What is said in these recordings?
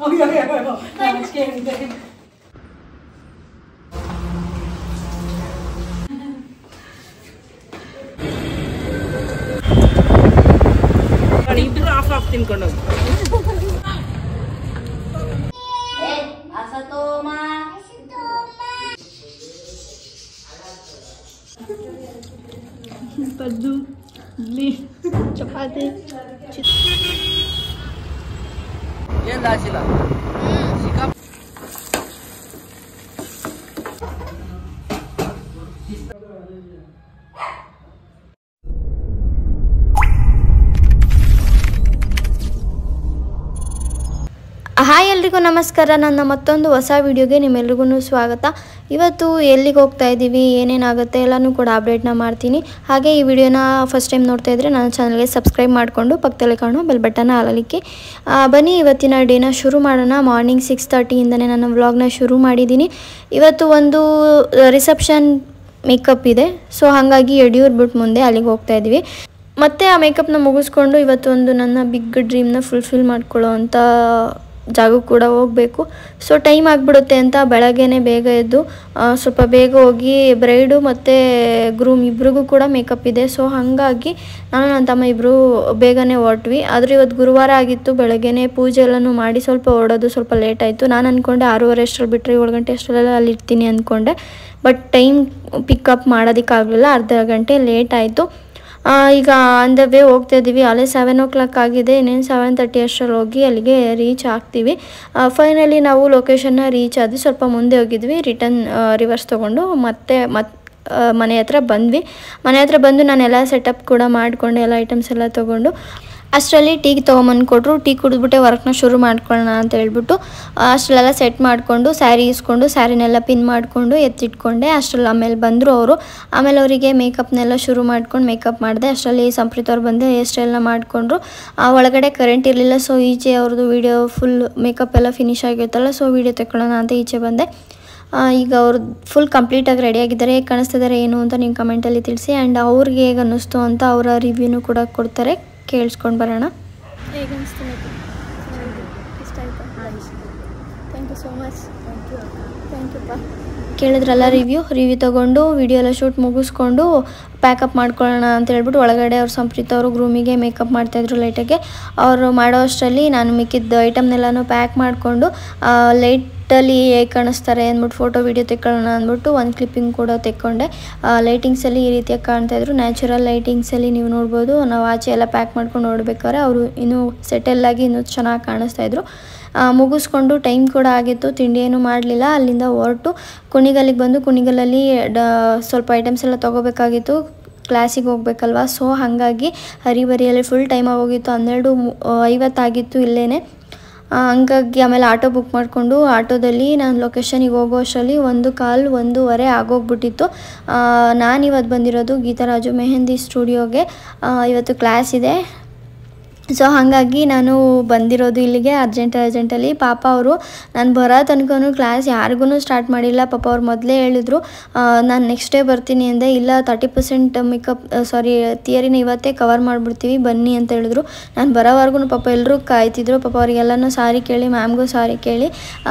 ಇಬ್ರು of of ತಿನ್ಕೊಂಡು ಪದ್ದು ಇಡ್ಲಿ ಚಪಾತಿ ಏನ್ ದಾಸಿಲ್ಲ ಹಾಯ್ ಎಲ್ರಿಗೂ ನಮಸ್ಕಾರ. ನನ್ನ ಮತ್ತೊಂದು ಹೊಸ ವಿಡಿಯೋಗೆ ನಿಮ್ಮೆಲ್ರಿಗೂ ಸ್ವಾಗತ. ಇವತ್ತು ಎಲ್ಲಿಗೆ ಹೋಗ್ತಾ ಇದ್ದೀವಿ, ಏನೇನಾಗುತ್ತೆ ಎಲ್ಲನೂ ಕೂಡ ಅಪ್ಡೇಟ್ನ ಮಾಡ್ತೀನಿ. ಹಾಗೆ ಈ ವಿಡಿಯೋನ ಫಸ್ಟ್ ಟೈಮ್ ನೋಡ್ತಾ ಇದ್ದರೆ ನನ್ನ ಚಾನಲ್ಗೆ ಸಬ್ಸ್ಕ್ರೈಬ್ ಮಾಡಿಕೊಂಡು ಪಕ್ಕದಲ್ಲಿ ಕಾಣೋ ಬೆಲ್ ಬಟನ್ನ ಹಾಲಲಿಕ್ಕೆ. ಬನ್ನಿ ಇವತ್ತಿನ ಡೇನ ಶುರು ಮಾಡೋಣ. ಮಾರ್ನಿಂಗ್ 6:30ಇಂದನೇ ನನ್ನ ವ್ಲಾಗ್ನ ಶುರು ಮಾಡಿದ್ದೀನಿ. ಇವತ್ತು ಒಂದು ರಿಸೆಪ್ಷನ್ ಮೇಕಪ್ ಇದೆ, ಸೊ ಹಾಗಾಗಿ ಯಡಿಯೂರು ಬಿಟ್ಟು ಮುಂದೆ ಅಲ್ಲಿಗೆ ಹೋಗ್ತಾ ಇದ್ದೀವಿ. ಮತ್ತು ಆ ಮೇಕಪ್ನ ಮುಗಿಸ್ಕೊಂಡು ಇವತ್ತು ಒಂದು ನನ್ನ ಬಿಗ್ ಡ್ರೀಮ್ನ ಫುಲ್ಫಿಲ್ ಮಾಡ್ಕೊಳ್ಳೋ ಅಂಥ ಜಾಗಕ್ಕೆ ಕೂಡ ಹೋಗಬೇಕು. ಸೊ ಟೈಮ್ ಆಗಿಬಿಡುತ್ತೆ ಅಂತ ಬೆಳಗ್ಗೆನೇ ಬೇಗ ಎದ್ದು ಸ್ವಲ್ಪ ಬೇಗ ಹೋಗಿ ಬ್ರೈಡು ಮತ್ತು ಗ್ರೂಮ್ ಇಬ್ರಿಗೂ ಕೂಡ ಮೇಕಪ್ ಇದೆ. ಸೊ ಹಾಗಾಗಿ ನಾನು ನನ್ನ ತಮ್ಮ ಇಬ್ಬರು ಬೇಗನೆ ಹೊರಟ್ವಿ. ಆದರೆ ಇವತ್ತು ಗುರುವಾರ ಆಗಿತ್ತು, ಬೆಳಗ್ಗೆನೇ ಪೂಜೆ ಎಲ್ಲನೂ ಮಾಡಿ ಸ್ವಲ್ಪ ಹೊರಡೋದು ಸ್ವಲ್ಪ ಲೇಟ್ ಆಯಿತು. ನಾನು ಅಂದ್ಕೊಂಡೆ 6:30 ಅಷ್ಟರಲ್ಲಿ ಬಿಟ್ಟರೆ 7 ಗಂಟೆ ಅಷ್ಟರಲ್ಲೆಲ್ಲ ಅಲ್ಲಿ ಇರ್ತೀನಿ ಅಂದ್ಕೊಂಡೆ. ಬಟ್ ಟೈಮ್ ಪಿಕಪ್ ಮಾಡೋದಕ್ಕಾಗಲಿಲ್ಲ, ಅರ್ಧ ಗಂಟೆ ಲೇಟ್ ಆಯಿತು. ಈಗ ಆನ್ ದ ವೇ ಹೋಗ್ತಾ ಇದ್ದೀವಿ. ಅಲ್ಲೇ 7 o'clock ಆಗಿದೆ, ಇನ್ನೇನು 7:30 ಅಷ್ಟರಲ್ಲಿ ಹೋಗಿ ಅಲ್ಲಿಗೆ ರೀಚ್ ಆಗ್ತೀವಿ. ಫೈನಲಿ ನಾವು ಲೊಕೇಶನ್ನ ರೀಚ್ ಆದ್ವಿ. ಸ್ವಲ್ಪ ಮುಂದೆ ಹೋಗಿದ್ವಿ, ರಿವರ್ಸ್ ತೊಗೊಂಡು ಮತ್ತೆ ಮನೆ ಹತ್ರ ಬಂದ್ವಿ. ಮನೆ ಹತ್ರ ಬಂದು ನಾನೆಲ್ಲ ಸೆಟಪ್ ಕೂಡ ಮಾಡಿಕೊಂಡು ಎಲ್ಲ ಐಟಮ್ಸ್ ಎಲ್ಲ ತೊಗೊಂಡು ಅಷ್ಟರಲ್ಲಿ ಟೀಗೆ ತೊಗೊಂಬಂದು ಕೊಟ್ಟರು. ಟೀ ಕುಡಿದ್ಬಿಟ್ಟೆ ವರ್ಕ್ನ ಶುರು ಮಾಡ್ಕೊಳ್ಳೋಣ ಅಂತ ಹೇಳ್ಬಿಟ್ಟು ಅಷ್ಟರಲ್ಲೆಲ್ಲ ಸೆಟ್ ಮಾಡಿಕೊಂಡು ಸ್ಯಾರಿ ಇಸ್ಕೊಂಡು ಸ್ಯಾರಿನೆಲ್ಲ ಪಿನ್ ಮಾಡಿಕೊಂಡು ಎತ್ತಿಟ್ಕೊಂಡೆ. ಅಷ್ಟರಲ್ಲಿ ಆಮೇಲೆ ಬಂದರು ಅವರು. ಆಮೇಲೆ ಅವರಿಗೆ ಮೇಕಪ್ನೆಲ್ಲ ಶುರು ಮಾಡ್ಕೊಂಡು ಮೇಕಪ್ ಮಾಡಿದೆ. ಅಷ್ಟರಲ್ಲಿ ಸಂಪ್ರೀತ್ ಅವ್ರು ಬಂದೆ, ಹೇರ್ ಸ್ಟೈಲ್ನ ಮಾಡಿಕೊಂಡ್ರು. ಒಳಗಡೆ ಕರೆಂಟ್ ಇರಲಿಲ್ಲ, ಸೊ ಈಚೆ ಅವ್ರದ್ದು ವೀಡಿಯೋ ಫುಲ್ ಮೇಕಪ್ ಎಲ್ಲ ಫಿನಿಶ್ ಆಗಿರುತ್ತಲ್ಲ, ಸೊ ವೀಡಿಯೋ ತೆಕ್ಕೊಳ್ಳೋಣ ಅಂತ ಈಚೆ ಬಂದೆ. ಈಗ ಅವರು ಫುಲ್ ಕಂಪ್ಲೀಟಾಗಿ ರೆಡಿಯಾಗಿದ್ದಾರೆ. ಹೇಗೆ ಕಾಣಿಸ್ತಿದ್ದಾರೆ ಏನು ಅಂತ ನೀವು ಕಮೆಂಟಲ್ಲಿ ತಿಳಿಸಿ. ಆ್ಯಂಡ್ ಅವ್ರಿಗೆ ಹೇಗೆ ಅನ್ನಿಸ್ತು ಅಂತ ಅವರ ರಿವ್ಯೂನು ಕೂಡ ಕೊಡ್ತಾರೆ, ಕೇಳಿಸ್ಕೊಂಡು ಬರೋಣ. ಹೇಗೆ ಅನಿಸ್ತು ಮೇಕಪ್? ಇಷ್ಟ ಆಯಿತಾ? Thank you so much. Thank you ಪಾ. ಕೇಳಿದ್ರಲ್ಲ ರಿವ್ಯೂ ತೊಗೊಂಡು ವಿಡಿಯೋ ಎಲ್ಲ ಶೂಟ್ ಮುಗಿಸ್ಕೊಂಡು ಪ್ಯಾಕಪ್ ಮಾಡ್ಕೊಳ್ಳೋಣ ಅಂತ ಹೇಳ್ಬಿಟ್ಟು ಒಳಗಡೆ ಅವ್ರು ಸಂಪ್ರೀತ್ ಅವರು ಗ್ರೂಮಿಗೆ ಮೇಕಪ್ ಮಾಡ್ತಾಯಿದ್ರು ಲೈಟಾಗೆ. ಅವರು ಮಾಡೋ ಅಷ್ಟರಲ್ಲಿ ನಾನು ಮಿಕ್ಕಿದ್ದ ಐಟಮ್ನೆಲ್ಲನೂ ಪ್ಯಾಕ್ ಮಾಡಿಕೊಂಡು ಲೈಟಲ್ಲಿ ಹೇಗೆ ಕಾಣಿಸ್ತಾರೆ ಅಂದ್ಬಿಟ್ಟು ಫೋಟೋ ವೀಡಿಯೋ ತೆಕ್ಕೊಳ್ಳೋಣ ಅಂದ್ಬಿಟ್ಟು ಒಂದು ಕ್ಲಿಪ್ಪಿಂಗ್ ಕೂಡ ತೆಕ್ಕೊಂಡೆ. ಲೈಟಿಂಗ್ಸಲ್ಲಿ ಈ ರೀತಿಯಾಗಿ ಕಾಣ್ತಾಯಿದ್ರು, ನ್ಯಾಚುರಲ್ ಲೈಟಿಂಗ್ಸಲ್ಲಿ ನೀವು ನೋಡ್ಬೋದು. ನಾವು ಆಚೆ ಎಲ್ಲ ಪ್ಯಾಕ್ ಮಾಡ್ಕೊಂಡು ನೋಡ್ಬೇಕಾದ್ರೆ ಅವರು ಇನ್ನೂ ಸೆಟೆಲ್ಲಾಗಿ ಇನ್ನೂ ಚೆನ್ನಾಗಿ ಕಾಣಿಸ್ತಾಯಿದ್ರು. ಮುಗಿಸ್ಕೊಂಡು ಟೈಮ್ ಕೂಡ ಆಗಿತ್ತು, ತಿಂಡಿ ಏನೂ ಮಾಡಲಿಲ್ಲ. ಅಲ್ಲಿಂದ ಹೊರಟು ಕುಣಿಗಲ್ಲಿಗೆ ಬಂದು ಕುಣಿಗಲ್ಲಲ್ಲಿ ಸ್ವಲ್ಪ ಐಟಮ್ಸ್ ಎಲ್ಲ ತೊಗೋಬೇಕಾಗಿತ್ತು, ಕ್ಲಾಸಿಗೆ ಹೋಗ್ಬೇಕಲ್ವ. ಸೊ ಹಾಗಾಗಿ ಹರಿಬರಿಯಲ್ಲಿ ಫುಲ್ ಟೈಮ್ ಆಗೋಗಿತ್ತು, 12:50 ಆಗಿತ್ತು ಇಲ್ಲೇ. ಹಂಗಾಗಿ ಆಮೇಲೆ ಆಟೋ ಬುಕ್ ಮಾಡಿಕೊಂಡು ಆಟೋದಲ್ಲಿ ನಾನು ಲೊಕೇಶನಿಗೆ ಹೋಗೋ ಅಷ್ಟರಲ್ಲಿ 1:15, 1:15 ಆಗೋಗ್ಬಿಟ್ಟಿತ್ತು. ನಾನಿವತ್ತು ಬಂದಿರೋದು ಗೀತಾರಾಜು ಮೆಹಂದಿ ಸ್ಟುಡಿಯೋಗೆ. ಇವತ್ತು ಕ್ಲಾಸ್ ಇದೆ, ಸೊ ಹಾಗಾಗಿ ನಾನು ಬಂದಿರೋದು ಇಲ್ಲಿಗೆ ಅರ್ಜೆಂಟಲ್ಲಿ. ಪಾಪ ಅವರು ನಾನು ಬರೋ ತನಕ ಕ್ಲಾಸ್ ಯಾರಿಗೂ ಸ್ಟಾರ್ಟ್ ಮಾಡಿಲ್ಲ. ಪಾಪ ಅವ್ರು ಮೊದಲೇ ಹೇಳಿದ್ರು ನಾನು ನೆಕ್ಸ್ಟ್ ಡೇ ಬರ್ತೀನಿ ಅಂದೆ. ಇಲ್ಲ 30% ಥಿಯರಿನ ಇವತ್ತೇ ಕವರ್ ಮಾಡಿಬಿಡ್ತೀವಿ ಬನ್ನಿ ಅಂತ ಹೇಳಿದ್ರು. ನಾನು ಬರೋವರೆಗೂ ಪಾಪ ಎಲ್ಲರೂ ಕಾಯ್ತಿದ್ರು. ಪಾಪ ಅವರಿಗೆಲ್ಲನೂ ಸಾರಿ ಕೇಳಿ, ಮ್ಯಾಮ್ಗೂ ಸಾರಿ ಕೇಳಿ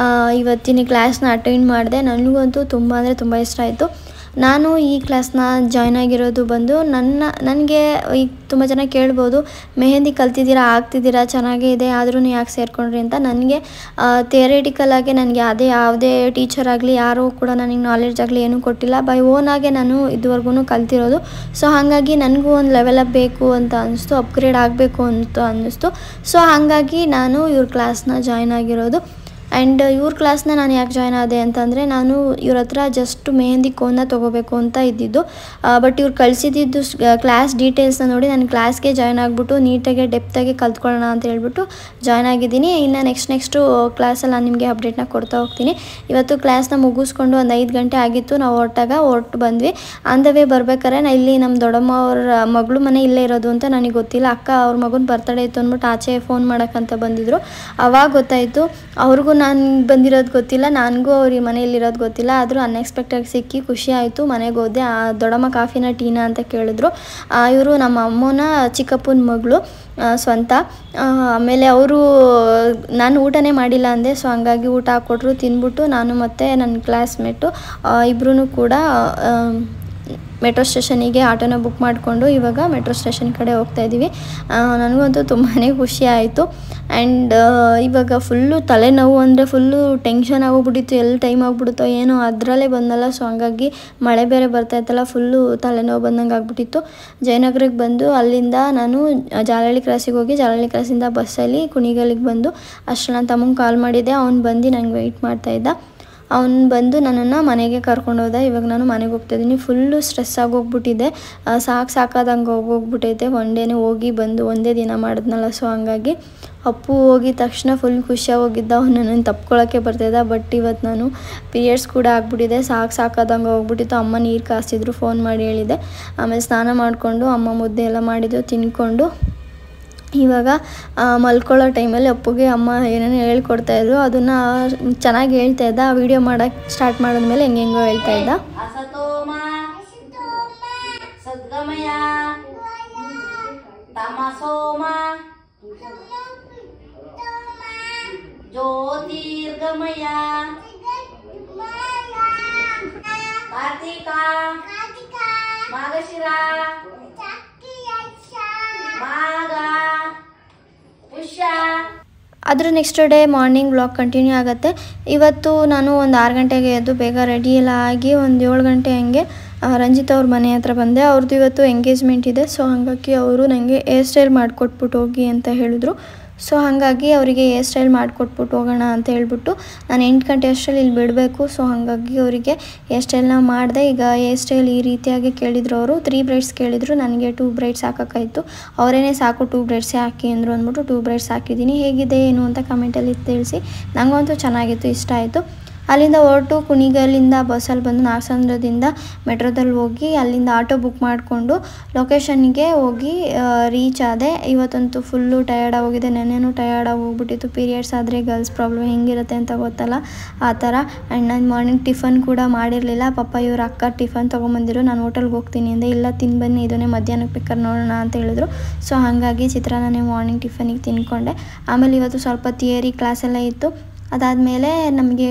ಇವತ್ತಿನ ಕ್ಲಾಸ್ನ ಅಟೆಂಡ್ ಮಾಡಿದೆ. ನನಗಂತೂ ತುಂಬ ಅಂದರೆ ತುಂಬ ಇಷ್ಟ ಆಯಿತು. ನಾನು ಈ ಕ್ಲಾಸ್ನ ಜಾಯ್ನ್ ಆಗಿರೋದು ಬಂದು ನನಗೆ ಈಗ ತುಂಬ ಜನ ಕೇಳ್ಬೋದು, ಮೆಹಂದಿ ಕಲ್ತಿದ್ದೀರಾ, ಆಗ್ತಿದ್ದೀರಾ, ಚೆನ್ನಾಗೇ ಇದೆ, ಆದ್ರೂ ಯಾಕೆ ಸೇರಿಕೊಂಡ್ರಿ ಅಂತ. ನನಗೆ ಥಿಯರಿಟಿಕಲಾಗಿ ನನಗೆ ಯಾವುದೇ ಟೀಚರ್ ಆಗಲಿ ಯಾರೂ ಕೂಡ ನನಗೆ ನಾಲೆಡ್ಜ್ ಆಗಲಿ ಏನೂ ಕೊಟ್ಟಿಲ್ಲ. ಬೈ ಓನಾಗೆ ನಾನು ಇದುವರೆಗೂ ಕಲ್ತಿರೋದು. ಸೊ ಹಾಗಾಗಿ ನನಗೂ ಒಂದು ಲೆವೆಲ್ ಅಪ್ ಬೇಕು ಅಂತ ಅನ್ನಿಸ್ತು, ಅಪ್ಗ್ರೇಡ್ ಆಗಬೇಕು ಅಂತ ಅನ್ನಿಸ್ತು. ಸೊ ಹಾಗಾಗಿ ನಾನು ಇವ್ರ ಕ್ಲಾಸ್ನ ಜಾಯ್ನ್ ಆಗಿರೋದು. ಆ್ಯಂಡ್ ಇವ್ರ ಕ್ಲಾಸ್ನ ನಾನು ಯಾಕೆ ಜಾಯ್ನ್ ಆದೆ ಅಂತಂದರೆ, ನಾನು ಇವ್ರ ಹತ್ರ ಜಸ್ಟ್ ಮೆಹಂದಿ ಕೋನ್ನ ತೊಗೋಬೇಕು ಅಂತ ಇದ್ದಿದ್ದು. ಬಟ್ ಇವ್ರು ಕಳಿಸಿದ್ದು ಕ್ಲಾಸ್ ಡೀಟೇಲ್ಸ್ನ ನೋಡಿ ನಾನು ಕ್ಲಾಸ್ಗೆ ಜಾಯ್ನ್ ಆಗಿಬಿಟ್ಟು ನೀಟಾಗಿ ಡೆಪ್ತಾಗಿ ಕಲ್ತ್ಕೊಳ್ಳೋಣ ಅಂತ ಹೇಳ್ಬಿಟ್ಟು ಜಾಯ್ನ್ ಆಗಿದ್ದೀನಿ. ಇನ್ನು ನೆಕ್ಸ್ಟು ಕ್ಲಾಸಲ್ಲಿ ನಾನು ನಿಮಗೆ ಅಪ್ಡೇಟ್ನ ಕೊಡ್ತಾ ಹೋಗ್ತೀನಿ. ಇವತ್ತು ಕ್ಲಾಸ್ನ ಮುಗಿಸ್ಕೊಂಡು ಒಂದು 5 ಗಂಟೆ ಆಗಿತ್ತು. ನಾವು ಹೊರಟು ಬಂದ್ವಿ. ಆನ್ ದ ವೇ ಬರ್ಬೇಕಾದ್ರೆ ಇಲ್ಲಿ ನಮ್ಮ ದೊಡ್ಡಮ್ಮ ಅವ್ರ ಮಗಳು ಮನೆ ಇಲ್ಲೇ ಇರೋದು ಅಂತ ನನಗೆ ಗೊತ್ತಿಲ್ಲ. ಅಕ್ಕ ಅವ್ರ ಮಗನ ಬರ್ತಡೇ ಇತ್ತು ಅಂದ್ಬಿಟ್ಟು ಆಚೆ ಫೋನ್ ಮಾಡೋಕ್ಕಂತ ಬಂದಿದ್ದರು. ಆವಾಗ ಗೊತ್ತಾಯಿತು. ಅವ್ರಿಗೂ ನಾನು ಬಂದಿರೋದು ಗೊತ್ತಿಲ್ಲ, ನನಗೂ ಅವ್ರಿಗೆ ಮನೆಯಲ್ಲಿರೋದು ಗೊತ್ತಿಲ್ಲ. ಆದರೂ ಅನ್ಎಕ್ಸ್ಪೆಕ್ಟಾಗಿ ಸಿಕ್ಕಿ ಖುಷಿ ಆಯಿತು. ಮನೆಗೆ ಹೋದೆ. ದೊಡ್ಡಮ್ಮ ಕಾಫಿನ ಟೀನಾ ಅಂತ ಕೇಳಿದ್ರು. ಇವರು ನಮ್ಮ ಅಮ್ಮನ ಚಿಕ್ಕಪ್ಪನ ಮಗಳು ಸ್ವಂತ. ಆಮೇಲೆ ಅವರು ನಾನು ಊಟನೇ ಮಾಡಿಲ್ಲ ಅಂದೆ, ಸೊ ಹಂಗಾಗಿ ಊಟ ಹಾಕ್ಕೊಟ್ರು. ತಿಂದ್ಬಿಟ್ಟು ನಾನು ಮತ್ತು ನನ್ನ ಕ್ಲಾಸ್ಮೇಟು ಇಬ್ಬರೂ ಕೂಡ ಮೆಟ್ರೋ ಸ್ಟೇಷನಿಗೆ ಆಟೋನ ಬುಕ್ ಮಾಡಿಕೊಂಡು ಇವಾಗ ಮೆಟ್ರೋ ಸ್ಟೇಷನ್ ಕಡೆ ಹೋಗ್ತಾಯಿದ್ದೀವಿ. ನನಗಂತೂ ತುಂಬಾ ಖುಷಿ ಆಯಿತು. ಆ್ಯಂಡ್ ಇವಾಗ ಫುಲ್ಲು ತಲೆನೋವು ಅಂದರೆ ಫುಲ್ಲು ಟೆನ್ಷನ್ ಆಗೋಗ್ಬಿಟ್ಟಿತ್ತು. ಎಲ್ಲಿ ಟೈಮ್ ಆಗಿಬಿಡುತ್ತೋ ಏನೋ ಅದರಲ್ಲೇ ಬಂದಲ್ಲ. ಸೊ ಹಂಗಾಗಿ ಮಳೆ ಬೇರೆ ಬರ್ತಾಯಿತ್ತಲ್ಲ, ಫುಲ್ಲು ತಲೆನೋವು ಬಂದಂಗೆ ಆಗ್ಬಿಟ್ಟಿತ್ತು. ಜಯನಗರಕ್ಕೆ ಬಂದು ಅಲ್ಲಿಂದ ನಾನು ಜಾಲಹಳ್ಳಿ ಕ್ರಾಸಿಗೆ ಹೋಗಿ ಜಾಲಹಳ್ಳಿ ಕ್ರಾಸಿಂದ ಬಸ್ಸಲ್ಲಿ ಕುಣಿಗಲ್ಲಿಗೆ ಬಂದು ಅಷ್ಟು ನನ್ನ ತಮ್ಮಂಗೆ ಕಾಲ್ ಮಾಡಿದ್ದೆ. ಅವ್ನು ಬಂದು ನಂಗೆ ವೆಯ್ಟ್ ಮಾಡ್ತಾಯಿದ್ದ. ಅವನು ಬಂದು ನನ್ನನ್ನು ಮನೆಗೆ ಕರ್ಕೊಂಡು ಹೋದ. ಇವಾಗ ನಾನು ಮನೆಗೆ ಹೋಗ್ತಾಯಿದ್ದೀನಿ. ಫುಲ್ಲು ಸ್ಟ್ರೆಸ್ ಆಗೋಗ್ಬಿಟ್ಟಿದೆ. ಸಾಕಾದಂಗೆ ಹೋಗ್ಬಿಟ್ಟೈತೆ. ಒನ್ ಡೇನೇ ಹೋಗಿ ಬಂದು ಒಂದೇ ದಿನ ಮಾಡಿದ್ನಲ್ಲ. ಸೊ ಹಂಗಾಗಿ ಅಪ್ಪು ಹೋಗಿದ ತಕ್ಷಣ ಫುಲ್ ಖುಷಿಯಾಗಿ ಹೋಗಿದ್ದ. ನನ್ನನ್ನು ತಪ್ಕೊಳ್ಳೋಕ್ಕೆ ಬರ್ತಾಯಿದ್ದ. ಬಟ್ ಇವತ್ತು ನಾನು ಪೀರಿಯಡ್ಸ್ ಕೂಡ ಆಗ್ಬಿಟ್ಟಿದೆ. ಸಾಕಾದಂಗೆ ಹೋಗ್ಬಿಟ್ಟಿತ್ತು. ಅಮ್ಮ ನೀರು ಕಾಯಿಸಿದ್ರು, ಫೋನ್ ಮಾಡಿ ಹೇಳಿದೆ. ಆಮೇಲೆ ಸ್ನಾನ ಮಾಡಿಕೊಂಡು ಅಮ್ಮ ಮುದ್ದೆ ಎಲ್ಲ ಮಾಡಿದ್ದು ತಿನ್ಕೊಂಡು ಇವಾಗ ಮಲ್ಕೊಳ್ಳೋ ಟೈಮಲ್ಲಿ ಅಪ್ಪುಗೆ ಅಮ್ಮ ಏನೇನೋ ಹೇಳ್ಕೊಡ್ತಾಯಿದ್ರು. ಅದನ್ನು ಚೆನ್ನಾಗಿ ಹೇಳ್ತಾಯಿದ್ದ. ಆ ವಿಡಿಯೋ ಮಾಡೋಕ್ಕೆ ಸ್ಟಾರ್ಟ್ ಮಾಡಿದ್ಮೇಲೆ ಹೆಂಗೆಂಗೋ ಹೇಳ್ತಾಯಿದ್ದ. ಅಸತೋಮ ಸದ್ಗಮಯ ತಮಸೋಮ ಜ್ಯೋತಿರ್ಗಮಯ ಕಾರ್ತಿಕ ಮಾಘಶಿರ ಮಾಘ ಪುಷ್ಯ. ಅದ್ರ next day morning vlog continue ಆಗುತ್ತೆ. ಇವತ್ತು ನಾನು ಒಂದು 6 ಗಂಟೆಗೆ ಎದ್ದು ಬೇಗ ರೆಡಿ ಎಲ್ಲ ಆಗಿ ಒಂದು 7 ಗಂಟೆ ಹಂಗೆ ರಂಜಿತ್ ಅವ್ರ ಮನೆ ಹತ್ರ ಬಂದೆ. ಅವ್ರದ್ದು ಇವತ್ತು ಎಂಗೇಜ್ಮೆಂಟ್ ಇದೆ. ಸೊ ಹಾಗಾಗಿ ಅವರು ನನಗೆ ಹೇರ್ ಸ್ಟೈಲ್ ಮಾಡಿಕೊಟ್ಬಿಟ್ಟು ಹೋಗಿ ಅಂತ ಹೇಳಿದ್ರು. ಸೊ ಹಾಗಾಗಿ ಅವರಿಗೆ ಹೇರ್ ಸ್ಟೈಲ್ ಮಾಡಿಕೊಟ್ಬಿಟ್ಟು ಹೋಗೋಣ ಅಂತ ಹೇಳ್ಬಿಟ್ಟು ನಾನು 8 ಗಂಟೆ ಅಷ್ಟರಲ್ಲಿ ಇಲ್ಲಿ ಬಿಡಬೇಕು. ಸೊ ಹಾಗಾಗಿ ಅವರಿಗೆ ಹೇರ್ ಸ್ಟೈಲ್ನ ಮಾಡಿದೆ. ಈಗ ಹೇರ್ ಸ್ಟೈಲ್ ಈ ರೀತಿಯಾಗಿ ಕೇಳಿದ್ರು. ಅವರು 3 ಬ್ರೈಡ್ಸ್ ಕೇಳಿದರು. ನನಗೆ 2 ಬ್ರೈಡ್ಸ್ ಹಾಕೋಕ್ಕಾಯಿತು. ಅವರೇನೇ ಸಾಕು 2 ಬ್ರೈಡ್ಸೇ ಹಾಕಿ ಅಂದರು ಅಂದ್ಬಿಟ್ಟು 2 ಬ್ರೈಡ್ಸ್ ಹಾಕಿದ್ದೀನಿ. ಹೇಗಿದೆ ಏನು ಅಂತ ಕಮೆಂಟಲ್ಲಿ ತಿಳಿಸಿ. ನನಗಂತೂ ಚೆನ್ನಾಗಿತ್ತು, ಇಷ್ಟ ಆಯಿತು. ಅಲ್ಲಿಂದ ಹೊರಟು ಕುಣಿಗಲ್ಲಿಂದ ಬಸ್ಸಲ್ಲಿ ಬಂದು ನಾಗಸಂದ್ರದಿಂದ ಮೆಟ್ರೋದಲ್ಲಿ ಹೋಗಿ ಅಲ್ಲಿಂದ ಆಟೋ ಬುಕ್ ಮಾಡಿಕೊಂಡು ಲೊಕೇಶನ್ಗೆ ಹೋಗಿ ರೀಚ್ ಆದೆ. ಇವತ್ತಂತೂ ಫುಲ್ಲು ಟಯರ್ಡಾಗಿ ಹೋಗಿದೆ. ನೆನ್ನೆನೂ ಟಯರ್ಡಾಗಿ ಹೋಗ್ಬಿಟ್ಟಿತ್ತು. ಪೀರಿಯಡ್ಸ್ ಆದರೆ ಗರ್ಲ್ಸ್ ಪ್ರಾಬ್ಲಮ್ ಹೆಂಗಿರುತ್ತೆ ಅಂತ ಗೊತ್ತಲ್ಲ, ಆ ಥರ. ಆ್ಯಂಡ್ ನಾನು ಮಾರ್ನಿಂಗ್ ಟಿಫನ್ ಕೂಡ ಮಾಡಿರಲಿಲ್ಲ. ಪಾಪ ಇವ್ರ ಅಕ್ಕ ಟಿಫನ್ ತೊಗೊಂಬಂದಿರು. ನಾನು ಹೋಟೆಲ್ಗೆ ಹೋಗ್ತೀನಿ ಅಂದೆ. ಇಲ್ಲ ತಿಂದು ಬನ್ನಿ, ಇದನ್ನೇ ಮಧ್ಯಾಹ್ನಕ್ಕೆ ಬೇಕಾದ್ರೆ ನೋಡೋಣ ಅಂತ ಹೇಳಿದ್ರು. ಸೊ ಹಾಗಾಗಿ ಚಿತ್ರಾನ್ನನೇ ಮಾರ್ನಿಂಗ್ ಟಿಫನಿಗೆ ತಿನ್ಕೊಂಡೆ. ಆಮೇಲೆ ಇವತ್ತು ಸ್ವಲ್ಪ ಥಿಯರಿ ಕ್ಲಾಸೆಲ್ಲ ಇತ್ತು. ಅದಾದಮೇಲೆ ನಮಗೆ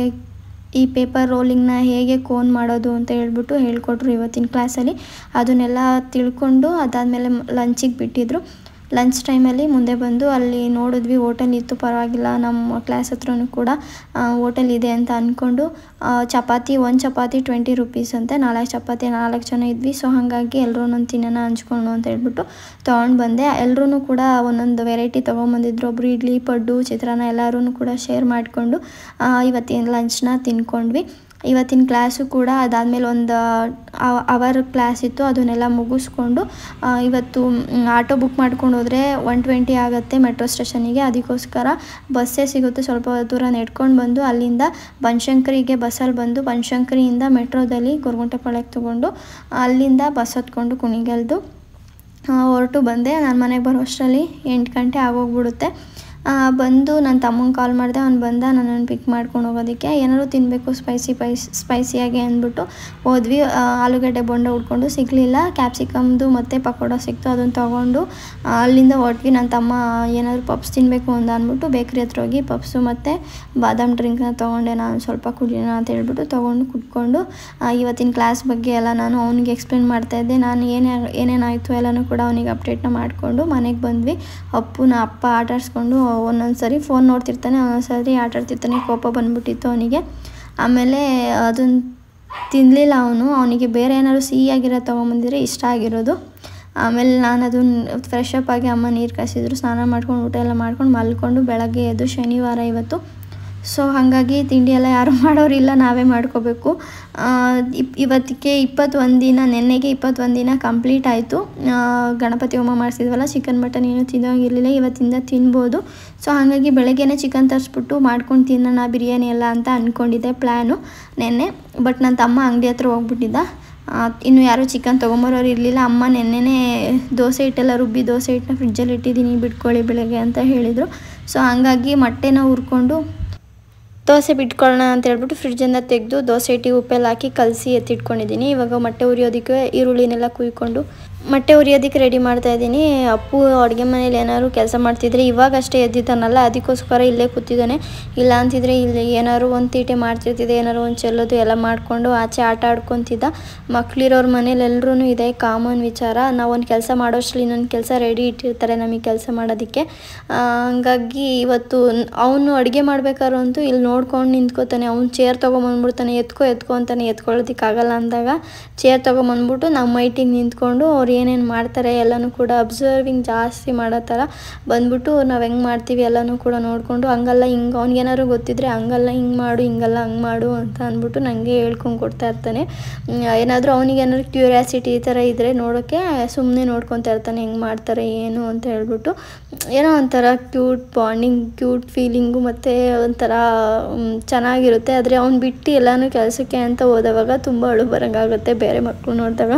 ಈ ಪೇಪರ್ ರೋಲಿಂಗ್ನ ಹೇಗೆ ಕೋನ್ ಮಾಡೋದು ಅಂತ ಹೇಳ್ಬಿಟ್ಟು ಹೇಳ್ಕೊಟ್ರು ಇವತ್ತಿನ ಕ್ಲಾಸಲ್ಲಿ. ಅದನ್ನೆಲ್ಲ ತಿಳ್ಕೊಂಡು ಅದಾದಮೇಲೆ ಲಂಚಿಗೆ ಬಿಟ್ಟಿದ್ರು. ಲಂಚ್ ಟೈಮಲ್ಲಿ ಮುಂದೆ ಬಂದು ಅಲ್ಲಿ ನೋಡಿದ್ವಿ, ಹೋಟೆಲ್ ಇತ್ತು, ಪರವಾಗಿಲ್ಲ. ನಮ್ಮ ಕ್ಲಾಸ್ ಹತ್ರನೂ ಕೂಡ ಹೋಟೆಲ್ ಇದೆ ಅಂತ ಅಂದ್ಕೊಂಡು ಚಪಾತಿ, 1 ಚಪಾತಿ 20 ರೂಪೀಸ್ ಅಂತೆ. 4 ಚಪಾತಿ, 4 ಜನ ಇದ್ವಿ. ಸೊ ಹಾಗಾಗಿ ಎಲ್ಲರೂ ಒಂದೊಂದು ತಿನ್ನೋಣ ಹಂಚ್ಕೊಂಡು ಅಂತ ಹೇಳ್ಬಿಟ್ಟು ತೊಗೊಂಡು ಬಂದೆ. ಎಲ್ಲರೂ ಕೂಡ ಒಂದೊಂದು ವೆರೈಟಿ ತೊಗೊಂಬಂದಿದ್ರು. ಒಬ್ಬರು ಇಡ್ಲಿ, ಪಡ್ಡು, ಚಿತ್ರಾನ್ನ ಎಲ್ಲರೂ ಕೂಡ ಶೇರ್ ಮಾಡಿಕೊಂಡು ಇವತ್ತಿನ ಲಂಚ್ನ ತಿನ್ಕೊಂಡ್ವಿ. ಇವತ್ತಿನ ಕ್ಲಾಸು ಕೂಡ ಅದಾದಮೇಲೆ ಒಂದು ಅವರ್ ಕ್ಲಾಸ್ ಇತ್ತು. ಅದನ್ನೆಲ್ಲ ಮುಗಿಸ್ಕೊಂಡು ಇವತ್ತು ಆಟೋ ಬುಕ್ ಮಾಡ್ಕೊಂಡು ಹೋದರೆ 120 ಆಗುತ್ತೆ ಮೆಟ್ರೋ ಸ್ಟೇಷನಿಗೆ. ಅದಕ್ಕೋಸ್ಕರ ಬಸ್ಸೇ ಸಿಗುತ್ತೆ. ಸ್ವಲ್ಪ ದೂರ ನೆಡ್ಕೊಂಡು ಬಂದು ಅಲ್ಲಿಂದ ಬನಶಂಕರಿಗೆ ಬಸ್ಸಲ್ಲಿ ಬಂದು ಬನಶಂಕರಿಯಿಂದ ಮೆಟ್ರೋದಲ್ಲಿ ಗೊರಗುಂಟೆಪಾಳ್ಯಕ್ಕೆ ತೊಗೊಂಡು ಅಲ್ಲಿಂದ ಬಸ್ ಹತ್ಕೊಂಡು ಕುಣಿಗಲ್ದು ಹೊರಟು ಬಂದೆ. ನಾನು ಮನೆಗೆ ಬರೋ ಅಷ್ಟರಲ್ಲಿ 8 ಗಂಟೆ ಆಗೋಗ್ಬಿಡುತ್ತೆ. ಬಂದು ನನ್ನ ತಮ್ಮಂಗೆ ಕಾಲ್ ಮಾಡಿದೆ. ಅವ್ನು ಬಂದ ನನ್ನನ್ನು ಪಿಕ್ ಮಾಡ್ಕೊಂಡು ಹೋಗೋದಕ್ಕೆ. ಏನಾದ್ರು ತಿನ್ನಬೇಕು ಸ್ಪೈಸಿಯಾಗಿ ಅಂದ್ಬಿಟ್ಟು ಹೋದ್ವಿ. ಆಲೂಗಡ್ಡೆ ಬೋಂಡ ಹುಡ್ಕೊಂಡು ಸಿಗಲಿಲ್ಲ. ಕ್ಯಾಪ್ಸಿಕಮ್ದು ಮತ್ತು ಪಕೋಡ ಸಿಕ್ತು. ಅದನ್ನು ತೊಗೊಂಡು ಅಲ್ಲಿಂದ ಹೊರಟ್ವಿ. ನನ್ನ ತಮ್ಮ ಏನಾದರೂ ಪಪ್ಸ್ ತಿನ್ನಬೇಕು ಅಂತ ಅಂದ್ಬಿಟ್ಟು ಬೇಕ್ರಿ ಹತ್ರ ಹೋಗಿ ಪಪ್ಸು ಮತ್ತು ಬಾದಾಮ್ ಡ್ರಿಂಕ್ನ ತೊಗೊಂಡೆ. ನಾನು ಸ್ವಲ್ಪ ಕುಡಿಯೋಣ ಅಂತ ಹೇಳ್ಬಿಟ್ಟು ತೊಗೊಂಡು ಕುಟ್ಕೊಂಡು ಇವತ್ತಿನ ಕ್ಲಾಸ್ ಬಗ್ಗೆ ಎಲ್ಲ ನಾನು ಅವನಿಗೆ ಎಕ್ಸ್ಪ್ಲೇನ್ ಮಾಡ್ತಾಯಿದ್ದೆ. ನಾನು ಏನೇನಾಯಿತು ಎಲ್ಲನೂ ಕೂಡ ಅವನಿಗೆ ಅಪ್ಡೇಟ್ನ ಮಾಡಿಕೊಂಡು ಮನೆಗೆ ಬಂದ್ವಿ. ಅಪ್ಪ ಆಟಾಡಿಸ್ಕೊಂಡು ಒಂದೊಂದು ಸರಿ ಫೋನ್ ನೋಡ್ತಿರ್ತಾನೆ, ಒಂದೊಂದು ಸರಿ ಆಟಾಡ್ತಿರ್ತಾನೆ. ಕೋಪ ಬಂದ್ಬಿಟ್ಟಿತ್ತು ಅವನಿಗೆ. ಆಮೇಲೆ ಅದನ್ನು ತಿನ್ನಲಿಲ್ಲ ಅವನಿಗೆ ಬೇರೆ ಏನಾದ್ರು ಸಿಹಿಯಾಗಿರೋ ತೊಗೊಂಬಂದಿದ್ರೆ ಇಷ್ಟ ಆಗಿರೋದು. ಆಮೇಲೆ ನಾನು ಅದನ್ನು ಫ್ರೆಶ್ ಅಪ್ ಆಗಿ ಅಮ್ಮ ನೀರು ಕಾಯಿಸಿದ್ರು. ಸ್ನಾನ ಮಾಡ್ಕೊಂಡು ಊಟ ಎಲ್ಲ ಮಾಡ್ಕೊಂಡು ಮಲ್ಕೊಂಡು ಬೆಳಗ್ಗೆ ಎದ್ದು ಶನಿವಾರ ಇವತ್ತು. ಸೊ ಹಾಗಾಗಿ ತಿಂಡಿ ಎಲ್ಲ ಯಾರು ಮಾಡೋರಿಲ್ಲ, ನಾವೇ ಮಾಡ್ಕೋಬೇಕು. ಇವತ್ತಿಗೆ 21 ದಿನ, ನೆನ್ನೆಗೆ 21 ದಿನ ಕಂಪ್ಲೀಟ್ ಆಯಿತು. ಗಣಪತಿ ಹೋಮ ಮಾಡಿಸಿದ್ವಲ್ಲ, ಚಿಕನ್ ಮಟನ್ ಏನೂ ತಿನ್ನೋಂಗಿರಲಿಲ್ಲ. ಇವತ್ತಿಂದ ತಿನ್ಬೋದು. ಸೊ ಹಾಗಾಗಿ ಬೆಳಗ್ಗೆನೇ ಚಿಕನ್ ತರಿಸ್ಬಿಟ್ಟು ಮಾಡ್ಕೊಂಡು ತಿನ್ನೋಣ ಬಿರಿಯಾನಿ ಎಲ್ಲ ಅಂತ ಅಂದ್ಕೊಂಡಿದ್ದೆ ಪ್ಲ್ಯಾನು ನೆನ್ನೆ. ಬಟ್ ನನ್ನ ತಮ್ಮ ಅಂಗಡಿ ಹತ್ರ ಹೋಗ್ಬಿಟ್ಟಿದ್ದ. ಇನ್ನು ಯಾರೂ ಚಿಕನ್ ತೊಗೊಂಬರೋರು ಇರಲಿಲ್ಲ. ಅಮ್ಮ ನೆನ್ನೆನೇ ದೋಸೆ ಹಿಟ್ಟೆಲ್ಲ ರುಬ್ಬಿ ದೋಸೆ ಹಿಟ್ಟನ್ನ ಫ್ರಿಜ್ಜಲ್ಲಿ ಇಟ್ಟಿದ್ದೀನಿ, ಬಿಟ್ಕೊಳ್ಳಿ ಬೆಳಗ್ಗೆ ಅಂತ ಹೇಳಿದರು. ಸೊ ಹಾಗಾಗಿ ಮೊಟ್ಟೆನ ಹುರ್ಕೊಂಡು ದೋಸೆ ಬಿಟ್ಕೊಳ್ಳೋಣ ಅಂತ ಹೇಳ್ಬಿಟ್ಟು ಫ್ರಿಡ್ಜಿಂದ ತೆಗೆದು ದೋಸೆ ಹಿಟ್ಟಿಗೆ ಉಪ್ಪೆಲ್ಲ ಹಾಕಿ ಕಲಸಿ ಎತ್ತಿಟ್ಕೊಂಡಿದ್ದೀನಿ. ಇವಾಗ ಮೊಟ್ಟೆ ಉರಿಯೋದಕ್ಕೆ ಈರುಳ್ಳಿನೆಲ್ಲ ಕುಯ್ಕೊಂಡು ಮೊಟ್ಟೆ ಉರಿಯೋದಕ್ಕೆ ರೆಡಿ ಮಾಡ್ತಾ ಇದ್ದೀನಿ. ಅಪ್ಪು ಅಡುಗೆ ಮನೇಲಿ ಏನಾದ್ರು ಕೆಲಸ ಮಾಡ್ತಿದ್ರೆ ಇವಾಗಷ್ಟೇ ಎದ್ದಿದ್ದಾನಲ್ಲ, ಅದಕ್ಕೋಸ್ಕರ ಇಲ್ಲೇ ಕೂತಿದ್ದಾನೆ. ಇಲ್ಲ ಅಂತಿದ್ರೆ ಇಲ್ಲಿ ಏನಾದ್ರು ಒಂದು ತೀಟೆ ಮಾಡ್ತಿರ್ತಿದ್ದೆ, ಏನಾದ್ರು ಒಂದು ಚೆಲ್ಲೋದು ಎಲ್ಲ ಮಾಡಿಕೊಂಡು ಆಚೆ ಆಟ ಆಡ್ಕೊತಿದ್ದ. ಮಕ್ಳಿರೋರ ಮನೇಲಿ ಎಲ್ಲರೂ ಇದೆ ಕಾಮನ್ ವಿಚಾರ. ನಾವು ಒಂದು ಕೆಲಸ ಮಾಡೋಷ್ಟರಲ್ಲಿ ಇನ್ನೊಂದು ಕೆಲಸ ರೆಡಿ ಇಟ್ಟಿರ್ತಾರೆ ನಮಗೆ ಕೆಲಸ ಮಾಡೋದಕ್ಕೆ. ಹಂಗಾಗಿ ಇವತ್ತು ಅವನು ಅಡುಗೆ ಮಾಡ್ಬೇಕಾದ್ರೂ ಅಂತೂ ಇಲ್ಲಿ ನೋಡ್ಕೊಂಡು ನಿಂತ್ಕೋತಾನೆ. ಅವ್ನು ಚೇರ್ ತೊಗೊಂಬಂದ್ಬಿಡ್ತಾನೆ, ಎತ್ಕೊ ಅಂತಾನೆ. ಎತ್ಕೊಳ್ಳೋದಕ್ಕಾಗಲ್ಲ ಅಂದಾಗ ಚೇರ್ ತೊಗೊಂಬಂದ್ಬಿಟ್ಟು ನಮ್ಮ ಮೈಟಿಗೆ ನಿಂತ್ಕೊಂಡು ಅವ್ರು ಏನೇನು ಮಾಡ್ತಾರೆ ಎಲ್ಲನೂ ಕೂಡ ಅಬ್ಸರ್ವಿಂಗ್ ಜಾಸ್ತಿ ಮಾಡೋ ಥರ ಬಂದ್ಬಿಟ್ಟು ನಾವು ಹೆಂಗೆ ಮಾಡ್ತೀವಿ ಎಲ್ಲನೂ ಕೂಡ ನೋಡಿಕೊಂಡು ಹಂಗಲ್ಲ ಹಿಂಗೆ ಅವ್ನಿಗೇನಾದ್ರು ಗೊತ್ತಿದ್ರೆ ಹಂಗಲ್ಲ ಹಿಂಗೆ ಮಾಡು, ಹಿಂಗಲ್ಲ ಹಂಗೆ ಮಾಡು ಅಂತ ಅಂದ್ಬಿಟ್ಟು ನನಗೆ ಹೇಳ್ಕೊಂಡು ಕೊಡ್ತಾ ಇರ್ತಾನೆ. ಏನಾದರೂ ಅವನಿಗೇನಾದ್ರು ಕ್ಯೂರಿಯಾಸಿಟಿ ಈ ಥರ ಇದ್ದರೆ ನೋಡೋಕ್ಕೆ ಸುಮ್ಮನೆ ನೋಡ್ಕೊತಾ ಇರ್ತಾನೆ, ಹೆಂಗೆ ಮಾಡ್ತಾರೆ ಏನು ಅಂತ ಹೇಳ್ಬಿಟ್ಟು. ಏನೋ ಒಂಥರ ಕ್ಯೂಟ್ ಬಾಂಡಿಂಗ್, ಕ್ಯೂಟ್ ಫೀಲಿಂಗು ಮತ್ತು ಒಂಥರ ಚೆನ್ನಾಗಿರುತ್ತೆ. ಆದರೆ ಅವ್ನು ಬಿಟ್ಟು ಎಲ್ಲನೂ ಕೆಲಸಕ್ಕೆ ಅಂತ ಹೋದವಾಗ ತುಂಬ ಅಳು ಬರೋಂಗಾಗುತ್ತೆ ಬೇರೆ ಮಕ್ಕಳು ನೋಡಿದಾಗ.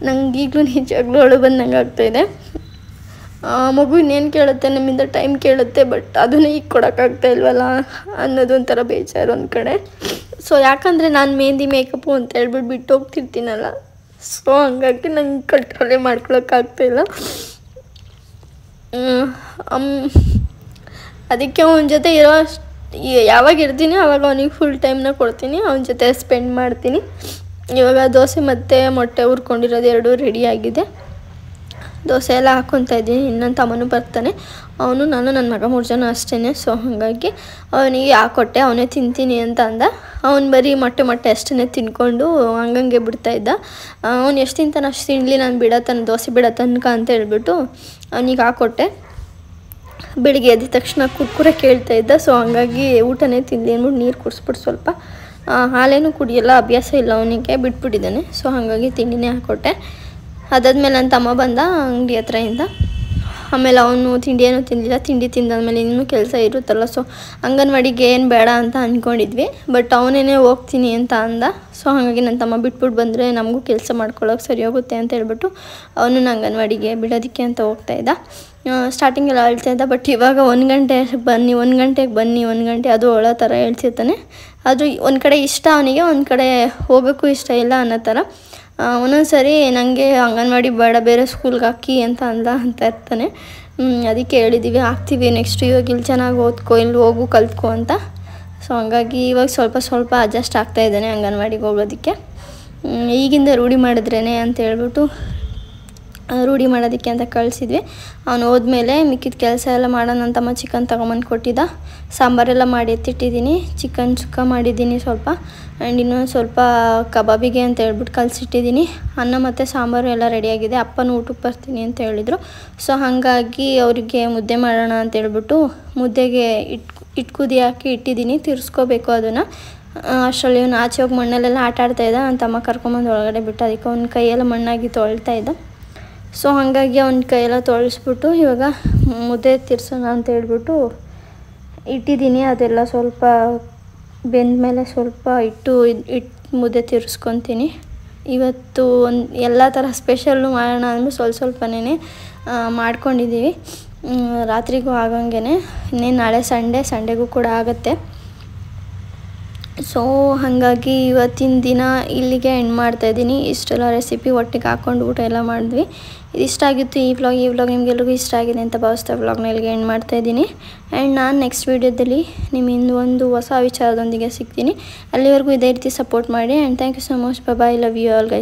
ನಂಗೆ ಈಗಲೂ ನಿಜವಾಗ್ಲೂ ಅಳು ಬಂದಂಗೆ ಆಗ್ತಾಯಿದೆ. ಮಗು ಇನ್ನೇನು ಕೇಳುತ್ತೆ, ನಮ್ಮಿಂದ ಟೈಮ್ ಕೇಳುತ್ತೆ, ಬಟ್ ಅದನ್ನು ಈಗ ಕೊಡೋಕ್ಕಾಗ್ತಾ ಇಲ್ವಲ್ಲ ಅನ್ನೋದು ಒಂಥರ ಬೇಜಾರು ಒಂದು ಕಡೆ. ಸೊ ಯಾಕಂದರೆ ನಾನು ಮೆಹಂದಿ ಮೇಕಪ್ಪು ಅಂತ ಹೇಳ್ಬಿಟ್ಟು ಬಿಟ್ಟು ಹೋಗ್ತಿರ್ತೀನಲ್ಲ, ಸೊ ಹಂಗಾಗಿ ನಂಗೆ ಕಂಟ್ರೋಲೇ ಮಾಡ್ಕೊಳಕ್ಕಾಗ್ತಾಯಿಲ್ಲ. ಅದಕ್ಕೆ ಅವನ ಜೊತೆ ಯಾವಾಗ ಇರ್ತೀನಿ ಆವಾಗ ಅವನಿಗೆ ಫುಲ್ ಟೈಮ್ನ ಕೊಡ್ತೀನಿ, ಅವನ ಜೊತೆ ಸ್ಪೆಂಡ್ ಮಾಡ್ತೀನಿ. ಇವಾಗ ದೋಸೆ ಮತ್ತು ಮೊಟ್ಟೆ ಹುರ್ಕೊಂಡಿರೋದು ಎರಡೂ ರೆಡಿಯಾಗಿದೆ. ದೋಸೆ ಎಲ್ಲ ಹಾಕ್ಕೊತಾ ಇದ್ದೀನಿ. ಇನ್ನೊಂದು ತಮ್ಮನೂ ಬರ್ತಾನೆ, ಅವನು ನಾನು ನನ್ನ ಮಗ 3 ಜನ ಅಷ್ಟೇ. ಸೊ ಹಾಗಾಗಿ ಅವನಿಗೆ ಹಾಕ್ಕೊಟ್ಟೆ, ಅವನೇ ತಿಂತೀನಿ ಅಂತ ಅಂದ. ಅವ್ನು ಬರೀ ಮೊಟ್ಟೆ ಅಷ್ಟೇ ತಿನ್ಕೊಂಡು ಹಂಗಂಗೆ ಬಿಡ್ತಾಯಿದ್ದ. ಅವ್ನು ಎಷ್ಟು ತಿಂತಾನೆ ಅಷ್ಟು ತಿನ್ನಲಿ, ನಾನು ಬಿಡತ್ತಾನೆ ದೋಸೆ ಬಿಡತ್ತನ್ಕ ಅಂತ ಹೇಳ್ಬಿಟ್ಟು ಅವನಿಗೆ ಹಾಕ್ಕೊಟ್ಟೆ. ಬೆಳಿಗ್ಗೆ ಎದ್ದ ತಕ್ಷಣ ಕುರ್ಕುರೆ ಕೇಳ್ತಾ ಇದ್ದ. ಸೊ ಹಂಗಾಗಿ ಊಟನೇ ತಿನ್ನಲಿ ಅಂದ್ಬಿಟ್ಟು ನೀರು ಕುಡಿಸ್ಬಿಟ್ಟು ಸ್ವಲ್ಪ ಹಾಲೇನೂ ಕುಡಿಯೋಲ್ಲ, ಅಭ್ಯಾಸ ಇಲ್ಲ ಅವನಿಗೆ, ಬಿಟ್ಬಿಟ್ಟಿದ್ದಾನೆ. ಸೊ ಹಾಗಾಗಿ ತಿಂಡಿನೇ ಹಾಕ್ಕೊಟ್ಟೆ. ಅದಾದ್ಮೇಲೆ ನನ್ನ ತಮ್ಮ ಬಂದ ಅಂಗಡಿ ಹತ್ರದಿಂದ. ಆಮೇಲೆ ಅವನು ತಿಂಡಿ ಏನೂ ತಿನ್ನಲಿಲ್ಲ. ತಿಂಡಿ ತಿಂದಾದ್ಮೇಲೆ ಇನ್ನೂ ಕೆಲಸ ಇರುತ್ತಲ್ಲ, ಸೊ ಅಂಗನವಾಡಿಗೆ ಏನು ಬೇಡ ಅಂತ ಅಂದ್ಕೊಂಡಿದ್ವಿ, ಬಟ್ ಅವನೇನೇ ಹೋಗ್ತೀನಿ ಅಂತ ಅಂದ. ಸೊ ಹಾಗಾಗಿ ನನ್ನ ತಮ್ಮ ಬಿಟ್ಬಿಟ್ಟು ಬಂದರೆ ನಮಗೂ ಕೆಲಸ ಮಾಡ್ಕೊಳ್ಳೋಕೆ ಸರಿ ಹೋಗುತ್ತೆ ಅಂತ ಹೇಳ್ಬಿಟ್ಟು ಅವನು ಅಂಗನವಾಡಿಗೆ ಬಿಡೋದಕ್ಕೆ ಅಂತ ಹೋಗ್ತಾಯಿದ್ದ. ಸ್ಟಾರ್ಟಿಂಗೆಲ್ಲ ಹೇಳ್ತಾಯಿದ್ದ, ಬಟ್ ಇವಾಗ 1 ಗಂಟೆಗೆ ಬನ್ನಿ 1 ಗಂಟೆಗೆ ಬನ್ನಿ 1 ಗಂಟೆ ಅದು ಒಳೋ ಥರ ಹೇಳ್ತಿರ್ತಾನೆ. ಅದು ಒಂದು ಕಡೆ ಇಷ್ಟ ಅವನಿಗೆ, ಒಂದು ಕಡೆ ಹೋಗೋಕ್ಕೂ ಇಷ್ಟ ಇಲ್ಲ ಅನ್ನೋ ಥರ. ಒಂದೊಂದು ಸರಿ ನನಗೆ ಅಂಗನವಾಡಿ ಬೇಡ ಬೇರೆ ಸ್ಕೂಲ್ಗೆ ಹಾಕಿ ಅಂತ ಇರ್ತಾನೆ. ಅದಕ್ಕೆ ಹೇಳಿದ್ದೀವಿ ಹಾಕ್ತೀವಿ ನೆಕ್ಸ್ಟ್, ಇವಾಗ ಇಲ್ಲಿ ಚೆನ್ನಾಗಿ ಓದ್ಕೊ, ಇಲ್ಲಿ ಹೋಗು ಕಲ್ತ್ಕೊ ಅಂತ. ಸೊ ಹಂಗಾಗಿ ಇವಾಗ ಸ್ವಲ್ಪ ಅಡ್ಜಸ್ಟ್ ಆಗ್ತಾಯಿದ್ದಾನೆ ಅಂಗನವಾಡಿಗೆ ಹೋಗೋದಕ್ಕೆ. ಈಗಿಂದ ರೂಢಿ ಮಾಡಿದ್ರೇ ಅಂತ ಹೇಳ್ಬಿಟ್ಟು ರೂಢಿ ಮಾಡೋದಕ್ಕೆ ಅಂತ ಕಳಿಸಿದ್ವಿ. ಅವನು ಹೋದ್ಮೇಲೆ ಮಿಕ್ಕಿದ ಕೆಲಸ ಎಲ್ಲ ಮಾಡೋಣ ಅಂತ ಚಿಕನ್ ತೊಗೊಂಬಂದು ಕೊಟ್ಟಿದ್ದ. ಸಾಂಬಾರೆಲ್ಲ ಮಾಡಿ ಎತ್ತಿಟ್ಟಿದ್ದೀನಿ. ಚಿಕನ್ ಸುಕ್ಕ ಮಾಡಿದ್ದೀನಿ ಸ್ವಲ್ಪ, ಆ್ಯಂಡ್ ಇನ್ನೊಂದು ಸ್ವಲ್ಪ ಕಬಾಬಿಗೆ ಅಂತ ಹೇಳ್ಬಿಟ್ಟು ಕಲಸಿಟ್ಟಿದ್ದೀನಿ. ಅನ್ನ ಮತ್ತು ಸಾಂಬಾರು ಎಲ್ಲ ರೆಡಿಯಾಗಿದೆ. ಅಪ್ಪನೂ ಊಟಕ್ಕೆ ಬರ್ತೀನಿ ಅಂತ ಹೇಳಿದರು. ಸೊ ಹಾಗಾಗಿ ಅವರಿಗೆ ಮುದ್ದೆ ಮಾಡೋಣ ಅಂತ ಹೇಳ್ಬಿಟ್ಟು ಮುದ್ದೆಗೆ ಇಟ್ಟು ಕುದಿ ಹಾಕಿ ಇಟ್ಟಿದ್ದೀನಿ. ತಿರ್ಸ್ಕೋಬೇಕು ಅದನ್ನು. ಅಷ್ಟರಲ್ಲಿ ಇವನು ಆಚೆ ಹೋಗಿ ಮಣ್ಣಲ್ಲೆಲ್ಲ ಆಟ ಆಡ್ತಾಯಿದ್ದ. ನನ್ನ ತಮ್ಮ ಕರ್ಕೊಂಬಂದು ಒಳಗಡೆ ಬಿಟ್ಟು ಅದಕ್ಕೆ ಅವ್ನ ಕೈಯೆಲ್ಲ ಮಣ್ಣಾಗಿ ತೊಳ್ತಾ ಇದ್ದ. ಸೊ ಹಾಗಾಗಿ ಅವನ ಕೈಯೆಲ್ಲ ತೊಳೆಸ್ಬಿಟ್ಟು ಇವಾಗ ಮುದ್ದೆ ತಿರ್ಸೋಣ ಅಂತ ಹೇಳ್ಬಿಟ್ಟು ಇಟ್ಟಿದ್ದೀನಿ. ಅದೆಲ್ಲ ಸ್ವಲ್ಪ ಬೆಂದ ಮೇಲೆ ಸ್ವಲ್ಪ ಇಟ್ಟು ಮುದ್ದೆ ತಿರ್ಸ್ಕೊತೀನಿ. ಇವತ್ತು ಎಲ್ಲ ಥರ ಸ್ಪೆಷಲ್ಲು ಮಾಡೋಣ ಅಂದ್ಬಿಟ್ಟು ಸ್ವಲ್ಪನೇ ಮಾಡ್ಕೊಂಡಿದ್ದೀವಿ. ರಾತ್ರಿಗೂ ಆಗಂಗೆ. ಇನ್ನೇನು ನಾಳೆ ಸಂಡೇಗೂ ಕೂಡ ಆಗುತ್ತೆ. ಸೊ ಹಾಗಾಗಿ ಇವತ್ತಿನ ದಿನ ಇಲ್ಲಿಗೆ ಎಂಡ್ ಮಾಡ್ತಾಯಿದ್ದೀನಿ. ಇಷ್ಟೆಲ್ಲ ರೆಸಿಪಿ ಒಟ್ಟಿಗೆ ಹಾಕ್ಕೊಂಡು ಊಟ ಎಲ್ಲ ಮಾಡಿದ್ವಿ. ಇಷ್ಟ ಆಗಿತ್ತು ಈ ವ್ಲಾಗ್ ನಿಮಗೆಲ್ರಿಗೂ ಇಷ್ಟ ಆಗಿದೆ ಅಂತ ಭಾವಿಸ್ತಾ ವ್ಲಾಗ್ನ ಇಲ್ಲಿಗೆ ಎಂಡ್ ಮಾಡ್ತಾಯಿದ್ದೀನಿ. ಆ್ಯಂಡ್ ನಾನು ನೆಕ್ಸ್ಟ್ ವೀಡಿಯೋದಲ್ಲಿ ನಿಮ್ಮಿಂದ ಒಂದು ಹೊಸ ವಿಚಾರದೊಂದಿಗೆ ಸಿಗ್ತೀನಿ. ಅಲ್ಲಿವರೆಗೂ ಇದೇ ರೀತಿ ಸಪೋರ್ಟ್ ಮಾಡಿ. And thank you so much. Bye. Love you all guys.